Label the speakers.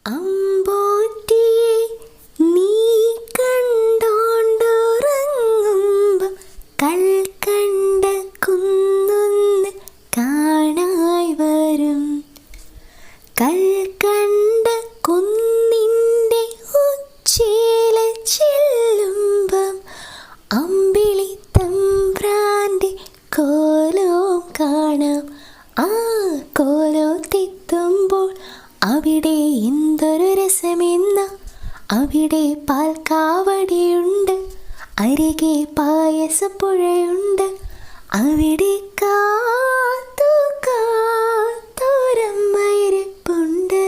Speaker 1: അമ്പോറ്റിയെ നീ കണ്ടോണ്ടുറങ്ങുമ്പം കൽക്കണ്ട കുന്നൊന്ന് കാണായി വരും. കൽക്കണ്ട കുന്നിൻ്റെ ഉച്ചില ചെല്ലുമ്പം അമ്പിളി തമ്പ്രാൻ്റെ കോലവും കാണാം. ആ കോലത്തെത്തുമ്പോൾ അവിടെ എന്തൊരു രസമെന്ന, അവിടെ പാൽക്കാവടിയുണ്ട്, അരികെ പായസപ്പുഴയുണ്ട്, അവിടെ കാത്തു കാത്തൊരമ്മയിരിപ്പുണ്ട്.